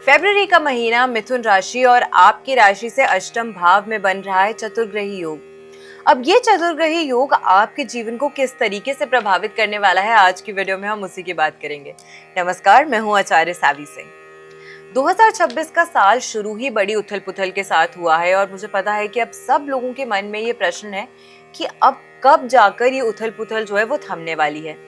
फरवरी का महीना मिथुन राशि और आपकी राशि से अष्टम भाव में बन रहा है चतुर्ग्रही योग। अब ये चतुर्ग्रही योग आपके जीवन को किस तरीके से प्रभावित करने वाला है, आज की वीडियो में हम उसी की बात करेंगे। नमस्कार, मैं हूँ आचार्य सावी सिंह। 2026 का साल शुरू ही बड़ी उथल पुथल के साथ हुआ है और मुझे पता है कि अब सब लोगों के मन में ये प्रश्न है कि अब कब जाकर ये उथल पुथल जो है वो थमने वाली है।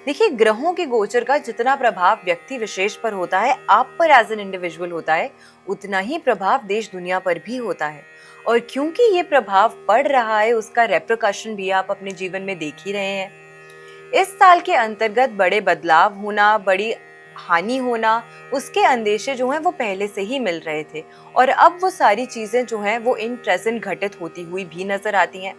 देखिए, ग्रहों के गोचर का जितना प्रभाव व्यक्ति विशेष पर होता है, आप पर एज एन इंडिविजुअल होता है, उतना ही प्रभाव देश दुनिया पर भी होता है। और क्योंकि ये प्रभाव पड़ रहा है, उसका रेप्रिकॉशन भी आप अपने जीवन में देख ही रहे हैं। इस साल के अंतर्गत बड़े बदलाव होना, बड़ी हानि होना, उसके अंदेशे जो हैं वो पहले से ही मिल रहे थे और अब वो सारी चीजें जो हैं वो इन प्रेजेंट घटित होती हुई भी नजर आती हैं।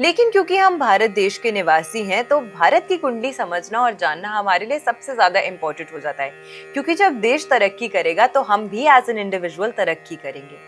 लेकिन क्योंकि हम भारत देश के निवासी हैं, तो भारत की कुंडली समझना और जानना हमारे लिए सबसे ज्यादा इम्पोर्टेंट हो जाता है, क्योंकि जब देश तरक्की करेगा तो हम भी एज एन इंडिविजुअल तरक्की करेंगे।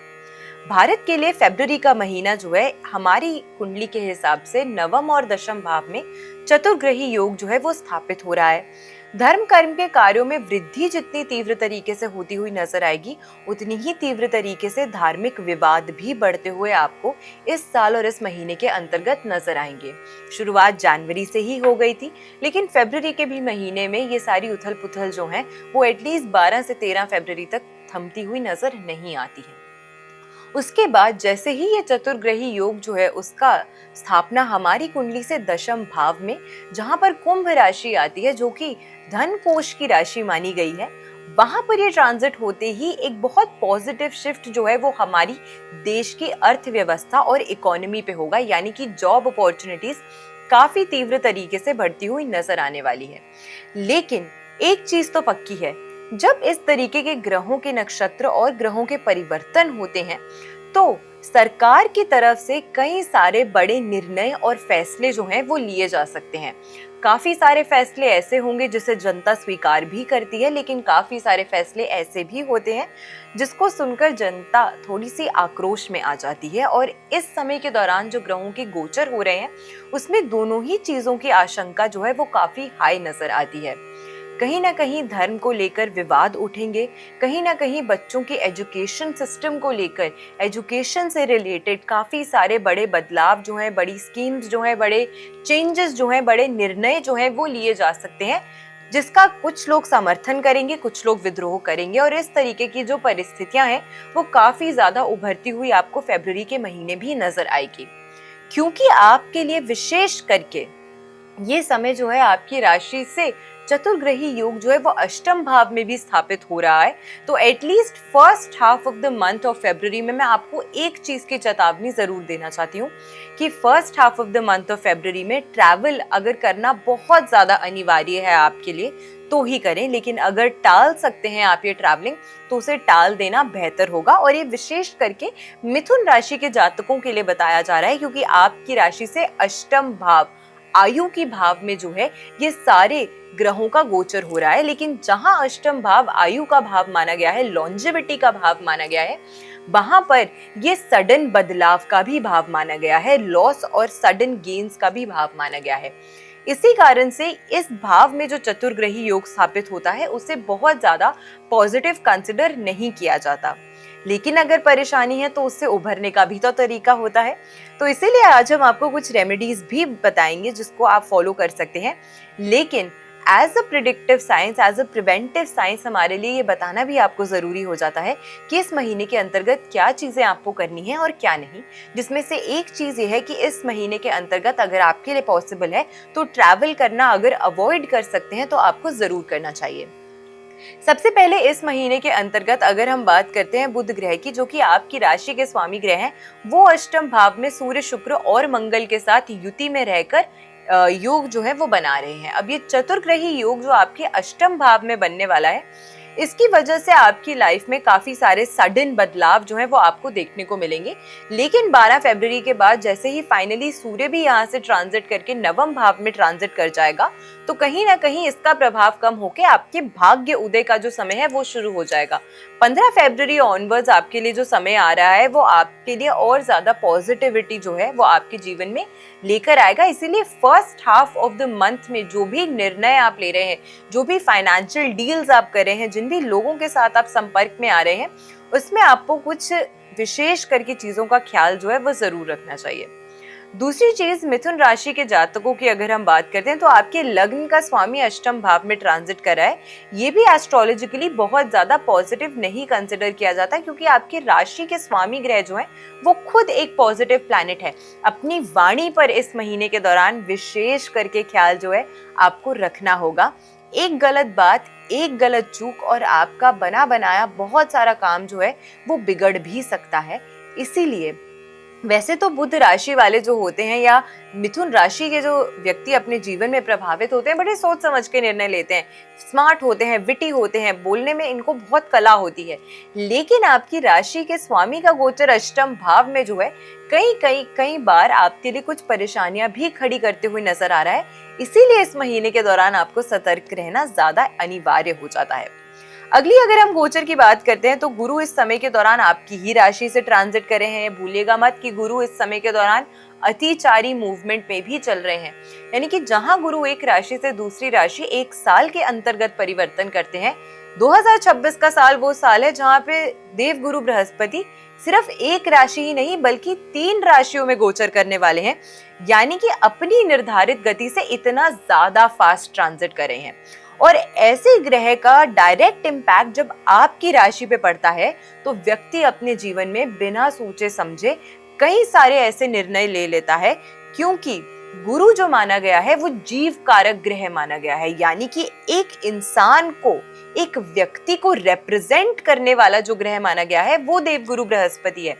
भारत के लिए फरवरी का महीना जो है, हमारी कुंडली के हिसाब से नवम और दशम भाव में चतुर्ग्रही योग जो है वो स्थापित हो रहा है। धर्म कर्म के कार्यों में वृद्धि जितनी तीव्र तरीके से होती हुई नजर आएगी, उतनी ही तीव्र तरीके से धार्मिक विवाद भी बढ़ते हुए आपको इस साल और इस महीने के अंतर्गत नजर आएंगे। शुरुआत जनवरी से ही हो गई थी, लेकिन फरवरी के भी महीने में ये सारी उथल पुथल जो है वो एटलीस्ट 12 से 13 फरवरी तक थमती हुई नजर नहीं आती है। उसके बाद जैसे ही ये चतुर्ग्रही योग जो है उसका स्थापना हमारी कुंडली से दशम भाव में, जहां पर कुंभ राशि आती है, जो कि धन कोश की राशि मानी गई है, वहां पर ये ट्रांजिट होते ही एक बहुत पॉजिटिव शिफ्ट जो है वो हमारी देश की अर्थव्यवस्था और इकोनॉमी पे होगा, यानी कि जॉब अपॉर्चुनिटीज काफी तीव्र तरीके से बढ़ती हुई नजर आने वाली है। लेकिन एक चीज तो पक्की है, जब इस तरीके के ग्रहों के नक्षत्र और ग्रहों के परिवर्तन होते हैं, तो सरकार की तरफ से कई सारे बड़े निर्णय और फैसले जो हैं वो लिए जा सकते हैं। काफी सारे फैसले ऐसे होंगे जिसे जनता स्वीकार भी करती है, लेकिन काफी सारे फैसले ऐसे भी होते हैं जिसको सुनकर जनता थोड़ी सी आक्रोश में आ जाती है। और इस समय के दौरान जो ग्रहों के गोचर हो रहे हैं, उसमें दोनों ही चीजों की आशंका जो है वो काफी हाई नजर आती है। कहीं ना कहीं धर्म को लेकर विवाद उठेंगे, कहीं ना कहीं बच्चों के एजुकेशन सिस्टम को लेकर, एजुकेशन से रिलेटेड काफ़ी सारे बड़े बदलाव जो हैं, बड़ी स्कीम्स जो हैं, बड़े चेंजेस जो हैं, बड़े निर्णय जो हैं वो लिए जा सकते हैं, जिसका कुछ लोग समर्थन करेंगे, कुछ लोग विद्रोह करेंगे। और इस तरीके की जो परिस्थितियां हैं वो काफ़ी ज़्यादा उभरती हुई आपको फरवरी के महीने भी नजर आएगी, क्योंकि आपके लिए विशेष करके ये समय जो है आपकी राशि से चतुर्ग्रही योग जो है वो अष्टम भाव में भी स्थापित हो रहा है। तो at least first half of the month of February में मैं आपको एक चीज की चेतावनी जरूर देना चाहती हूँ कि first half of the month of February में ट्रैवल अगर करना बहुत ज्यादा अनिवार्य है आपके लिए तो ही करें, लेकिन अगर टाल सकते हैं आप ये ट्रैवलिंग तो उसे टाल देना बेहतर होगा। और ये विशेष करके मिथुन राशि के जातकों के लिए बताया जा रहा है, क्योंकि आपकी राशि से अष्टम भाव आयु की भाव में जो है ये सारे ग्रहों का गोचर हो रहा है। लेकिन जहां अष्टम भाव आयु का भाव माना गया है, लॉन्जेविटी का भाव माना गया है, वहां पर ये सडन बदलाव का भी भाव माना गया है, लॉस और सडन गेन्स का भी भाव माना गया है। इसी कारण से इस भाव में जो चतुर्ग्रही योग स्थापित होता है उसे बहुत ज्यादा पॉजिटिव कंसिडर नहीं किया जाता। लेकिन अगर परेशानी है तो उससे उभरने का भी तो तरीका होता है। तो इसीलिए आज हम आपको कुछ रेमेडीज भी बताएंगे जिसको आप फॉलो कर सकते हैं। लेकिन as a predictive science, as a preventive science, हमारे लिए ये बताना भी आपको जरूरी हो जाता है कि इस महीने के अंतर्गत क्या चीजें आपको करनी है और क्या नहीं। जिसमें से एक चीज ये है कि इस महीने के अंतर्गत अगर आपके लिए पॉसिबल है तो ट्रैवल करना अगर अवॉइड कर सकते हैं तो आपको जरूर करना चाहिए। सबसे पहले इस महीने के अंतर्गत अगर हम बात करते हैं बुध ग्रह की, जो कि आपकी राशि के स्वामी ग्रह हैं, वो अष्टम भाव में सूर्य, शुक्र और मंगल के साथ युति में रहकर योग जो है वो बना रहे हैं। अब ये चतुर्ग्रही योग जो आपके अष्टम भाव में बनने वाला है, इसकी वजह से आपकी लाइफ में काफी सारे सडन बदलाव जो है वो आपको देखने को मिलेंगे। लेकिन 12 फरवरी के बाद जैसे ही फाइनली सूर्य भी यहाँ से ट्रांजिट करके नवम भाव में ट्रांजिट कर जाएगा, तो कहीं ना कहीं इसका प्रभाव कम होके आपके भाग्य उदय का जो समय है वो शुरू हो जाएगा। 15 फरवरी ऑनवर्ड्स आपके लिए जो समय आ रहा है वो आपके लिए और ज्यादा पॉजिटिविटी जो है वो आपके जीवन में लेकर आएगा। इसीलिए first half of the month में जो भी निर्णय आप ले रहे हैं, जो भी फाइनेंशियल डील्स आप कर रहे हैं, जिन भी लोगों के साथ आप संपर्क में आ रहे हैं उसमें आपको कुछ विशेष करके चीजों का ख्याल जो है वो जरूर रखना चाहिए। दूसरी चीज, मिथुन राशि के जातकों की अगर हम बात करते हैं तो आपके लग्न का स्वामी अष्टम भाव में ट्रांजिट कर रहा है। ये भी एस्ट्रोलॉजिकली बहुत ज्यादा पॉजिटिव नहीं कंसिडर किया जाता, क्योंकि आपकी राशि के स्वामी ग्रह जो है वो खुद एक पॉजिटिव प्लैनेट है। अपनी वाणी पर इस महीने के दौरान विशेष करके ख्याल जो है आपको रखना होगा। एक गलत बात, एक गलत चूक और आपका बना बनाया बहुत सारा काम जो है वो बिगड़ भी सकता है। इसीलिए वैसे तो बुध राशि वाले जो होते हैं या मिथुन राशि के जो व्यक्ति अपने जीवन में प्रभावित होते हैं, बड़े सोच समझ के निर्णय लेते हैं, स्मार्ट होते हैं, विटी होते हैं, बोलने में इनको बहुत कला होती है। लेकिन आपकी राशि के स्वामी का गोचर अष्टम भाव में जो है कई बार आपके लिए कुछ परेशानियां भी खड़ी करते हुए नजर आ रहा है। इसीलिए इस महीने के दौरान आपको सतर्क रहना ज्यादा अनिवार्य हो जाता है। अगली अगर हम गोचर की बात करते हैं तो गुरु इस समय के दौरान आपकी ही राशि से ट्रांजिट कर रहे हैं। भूलिएगा मत कि गुरु इस समय के दौरान अतिचारी मूवमेंट में भी चल रहे हैं, यानी कि जहां गुरु एक राशि से दूसरी राशि एक साल के अंतर्गत परिवर्तन करते हैं। 2026 का साल वो साल है जहां पे देव गुरु बृहस्पति सिर्फ एक राशि ही नहीं बल्कि 3 राशियों में गोचर करने वाले हैं, यानी कि अपनी निर्धारित गति से इतना ज्यादा फास्ट ट्रांजिट कर रहे हैं। और ऐसे ग्रह का डायरेक्ट इम्पैक्ट जब आपकी राशि पे पड़ता है तो व्यक्ति अपने जीवन में बिना सोचे समझे कई सारे ऐसे निर्णय ले लेता है, क्योंकि गुरु जो माना गया है वो जीव कारक ग्रह माना गया है, यानी कि एक इंसान को, एक व्यक्ति को रिप्रेजेंट करने वाला जो ग्रह माना गया है वो देवगुरु बृहस्पति है।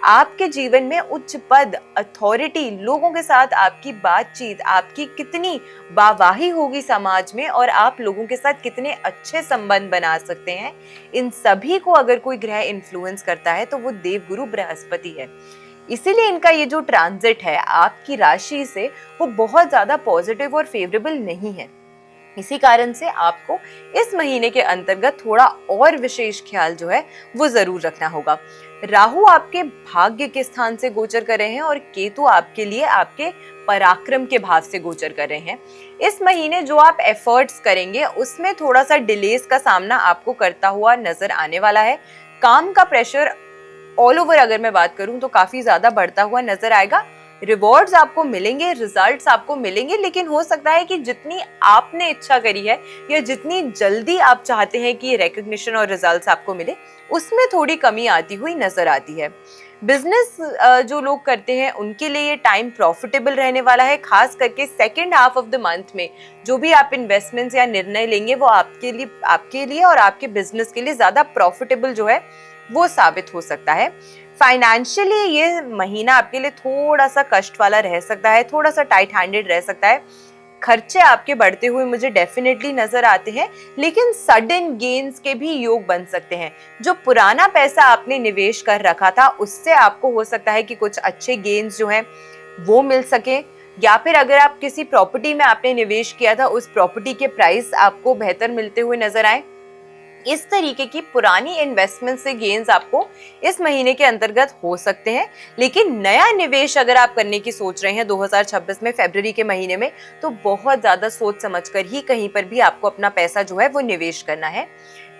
आपके जीवन में उच्च पद, अथॉरिटी, लोगों के साथ आपकी बातचीत, आपकी कितनी वाहवाही होगी समाज में और आप लोगों के साथ कितने अच्छे संबंध बना सकते हैं, इन सभी को अगर कोई ग्रह इन्फ्लुएंस करता है तो वो देवगुरु बृहस्पति है। इसीलिए इनका ये जो ट्रांजिट है आपकी राशि से वो बहुत ज्यादा पॉजिटिव और फेवरेबल नहीं है। इसी कारण से आपको इस महीने के अंतर्गत थोड़ा और विशेष ख्याल जो है वो जरूर रखना होगा। राहु आपके भाग्य के स्थान से गोचर कर रहे हैं और केतु आपके लिए आपके पराक्रम के भाव से गोचर कर रहे हैं। इस महीने जो आप एफर्ट्स करेंगे उसमें थोड़ा सा डिलेस का सामना आपको करता हुआ नजर आने वाला है। काम का प्रेशर ऑल ओवर अगर मैं बात करूं तो काफी ज्यादा बढ़ता हुआ नजर आएगा। रिवॉर्ड्स आपको मिलेंगे, रिजल्ट्स आपको मिलेंगे, लेकिन हो सकता है कि जितनी आपने इच्छा करी है या जितनी जल्दी आप चाहते हैं कि रिकॉग्निशन और रिजल्ट्स आपको मिले उसमें थोड़ी कमी आती हुई नजर आती है। बिजनेस जो लोग करते हैं उनके लिए ये टाइम प्रॉफिटेबल रहने वाला है, खास करके second half of the month में जो भी आप इन्वेस्टमेंट्स या निर्णय लेंगे वो आपके लिए और आपके बिजनेस के लिए ज्यादा प्रॉफिटेबल जो है वो साबित हो सकता है। फाइनेंशियली ये महीना आपके लिए थोड़ा सा कष्ट वाला रह सकता है, थोड़ा सा टाइट हैंडेड रह सकता है। खर्चे आपके बढ़ते हुए मुझे डेफिनेटली नजर आते हैं, लेकिन सडन गेन्स के भी योग बन सकते हैं। जो पुराना पैसा आपने निवेश कर रखा था उससे आपको हो सकता है कि कुछ अच्छे गेन्स जो हैं वो मिल सके, या फिर अगर आप किसी प्रॉपर्टी में आपने निवेश किया था उस प्रॉपर्टी के प्राइस आपको बेहतर मिलते हुए नजर आए। इस तरीके की पुरानी इन्वेस्टमेंट से गेन्स आपको इस महीने के अंतर्गत हो सकते हैं। लेकिन नया निवेश अगर आप करने की सोच रहे हैं 2026 में फरवरी के महीने में, तो बहुत ज्यादा सोच समझकर ही कहीं पर भी आपको अपना पैसा जो है वो निवेश करना है।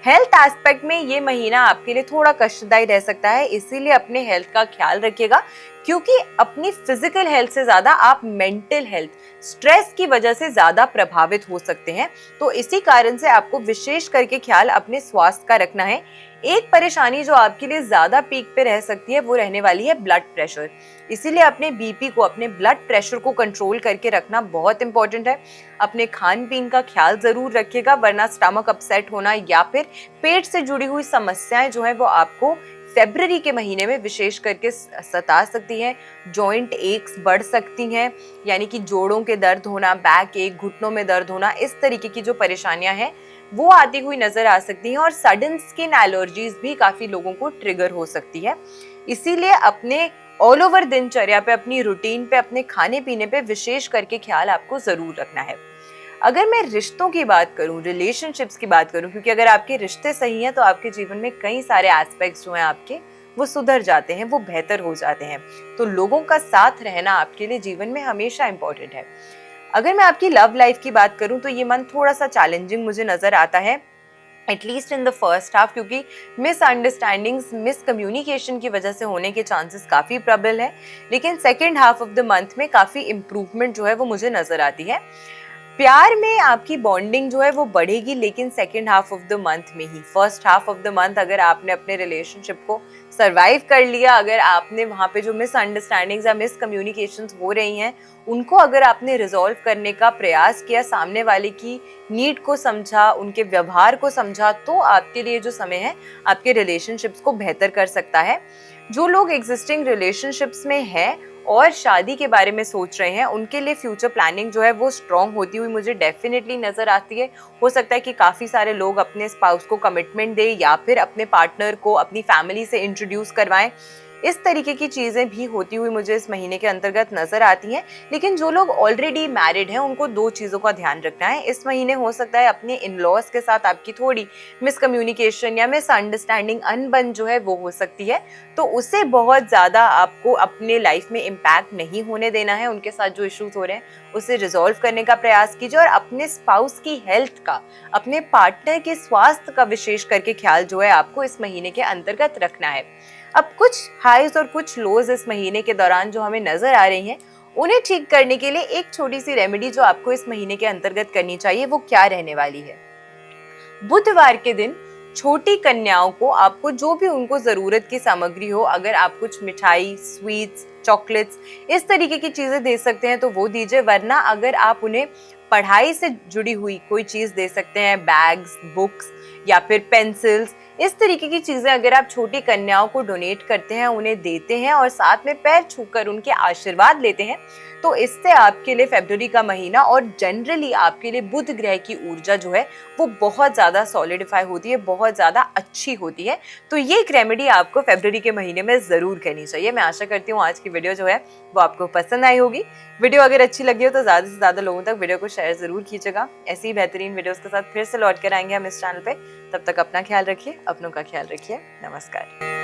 हेल्थ एस्पेक्ट में ये महीना आपके लिए थोड़ा कष्टदायी रह सकता है, इसीलिए अपने हेल्थ का ख्याल रखिएगा, क्योंकि अपनी फिजिकल हेल्थ से ज्यादा आप मेंटल हेल्थ, स्ट्रेस की वजह से ज्यादा प्रभावित हो सकते हैं। तो इसी कारण से आपको विशेष करके ख्याल अपने स्वास्थ्य का रखना है। एक परेशानी जो आपके लिए ज्यादा पीक पे रह सकती है वो रहने वाली है ब्लड प्रेशर। इसीलिए अपने बीपी को, अपने ब्लड प्रेशर को कंट्रोल करके रखना बहुत इंपॉर्टेंट है। अपने खान पीन का ख्याल जरूर रखिएगा, वरना स्टमक अपसेट होना या फिर पेट से जुड़ी हुई समस्याएं जो है वो आपको फरवरी के महीने में विशेष करके सता सकती हैं। जॉइंट एक्स बढ़ सकती हैं, यानी कि जोड़ों के दर्द होना, बैक एक, घुटनों में दर्द होना, इस तरीके की जो परेशानियां हैं वो आती हुई नजर आ सकती हैं। और सडन स्किन एलर्जीज भी काफी लोगों को ट्रिगर हो सकती है। इसीलिए अपने ऑल ओवर दिनचर्या पे, अपनी रूटीन पे, अपने खाने पीने पे विशेष करके ख्याल आपको जरूर रखना है। अगर मैं रिश्तों की बात करूं, रिलेशनशिप्स की बात करूं, क्योंकि अगर आपके रिश्ते सही हैं तो आपके जीवन में कई सारे एस्पेक्ट्स जो हैं आपके वो सुधर जाते हैं, वो बेहतर हो जाते हैं। तो लोगों का साथ रहना आपके लिए जीवन में हमेशा इंपॉर्टेंट है। अगर मैं आपकी लव लाइफ की बात करूं तो ये मंथ थोड़ा सा चैलेंजिंग मुझे नजर आता है। At least in the first half, क्योंकि मिसअंडरस्टैंडिंग्स, मिसकम्युनिकेशन की वजह से होने के चांसेस काफ़ी प्रबल है। लेकिन second half of the month में काफ़ी इम्प्रूवमेंट जो है वो मुझे नज़र आती है। प्यार में आपकी बॉन्डिंग जो है वो बढ़ेगी, लेकिन second half of the month में ही। First half of the month अगर आपने अपने रिलेशनशिप को सरवाइव कर लिया, अगर आपने वहाँ पे जो मिसअंडरस्टैंडिंग्स या मिसकम्युनिकेशंस हो रही हैं उनको अगर आपने रिजॉल्व करने का प्रयास किया, सामने वाले की नीड को समझा, उनके व्यवहार को समझा, तो आपके लिए जो समय है आपके रिलेशनशिप्स को बेहतर कर सकता है। जो लोग एग्जिस्टिंग रिलेशनशिप्स में हैं और शादी के बारे में सोच रहे हैं, उनके लिए फ्यूचर प्लानिंग जो है वो स्ट्रॉन्ग होती हुई मुझे डेफिनेटली नजर आती है। हो सकता है कि काफ़ी सारे लोग अपने स्पाउस को कमिटमेंट दें या फिर अपने पार्टनर को अपनी फैमिली से इंट्रोड्यूस करवाएं। इस तरीके की चीज़ें भी होती हुई मुझे इस महीने के अंतर्गत नज़र आती हैं। लेकिन जो लोग ऑलरेडी मैरिड हैं उनको दो चीज़ों का ध्यान रखना है। इस महीने हो सकता है अपने इन लॉज के साथ आपकी थोड़ी मिसकम्युनिकेशन या मिसअंडरस्टैंडिंग, अनबन जो है वो हो सकती है, तो उसे बहुत ज़्यादा आपको अपने लाइफ में इम्पैक्ट नहीं होने देना है। उनके साथ जो इश्यूज हो रहे हैं उसे रिजॉल्व करने का प्रयास कीजिए और अपने स्पाउस की हेल्थ का, अपने पार्टनर के स्वास्थ्य का विशेष करके ख्याल जो है आपको इस महीने के अंतर्गत रखना है। अब कुछ हाइज और कुछ लोज इस महीने के दौरान जो हमें नजर आ रही हैं, उन्हें ठीक करने के लिए एक छोटी सी रेमेडी जो आपको इस महीने के अंतर्गत करनी चाहिए वो क्या रहने वाली है। बुधवार के दिन छोटी कन्याओं को आपको जो भी उनको जरूरत की सामग्री हो, अगर आप कुछ मिठाई, स्वीट्स, चॉकलेट्स, इस तरीके की चीजें दे सकते हैं तो वो दीजिए। वरना अगर आप उन्हें पढ़ाई से जुड़ी हुई कोई चीज दे सकते हैं, बैग्स, बुक्स या फिर पेंसिल्स, इस तरीके की चीजें अगर आप छोटी कन्याओं को डोनेट करते हैं, उन्हें देते हैं और साथ में पैर छूकर उनके आशीर्वाद लेते हैं, तो इससे आपके लिए फरवरी का महीना और जनरली आपके लिए बुध ग्रह की ऊर्जा जो है वो बहुत ज़्यादा सॉलिडिफाई होती है, बहुत ज़्यादा अच्छी होती है। तो ये एक रेमेडी आपको फरवरी के महीने में ज़रूर करनी चाहिए। मैं आशा करती हूँ आज की वीडियो जो है वो आपको पसंद आई होगी। वीडियो अगर अच्छी लगी हो तो ज़्यादा से ज़्यादा लोगों तक वीडियो को शेयर ज़रूर कीजिएगा। ऐसी ही बेहतरीन वीडियोज़ के साथ फिर से लौट कर आएंगे हम इस चैनल पर। तब तक अपना ख्याल रखिए, अपनों का ख्याल रखिए। नमस्कार।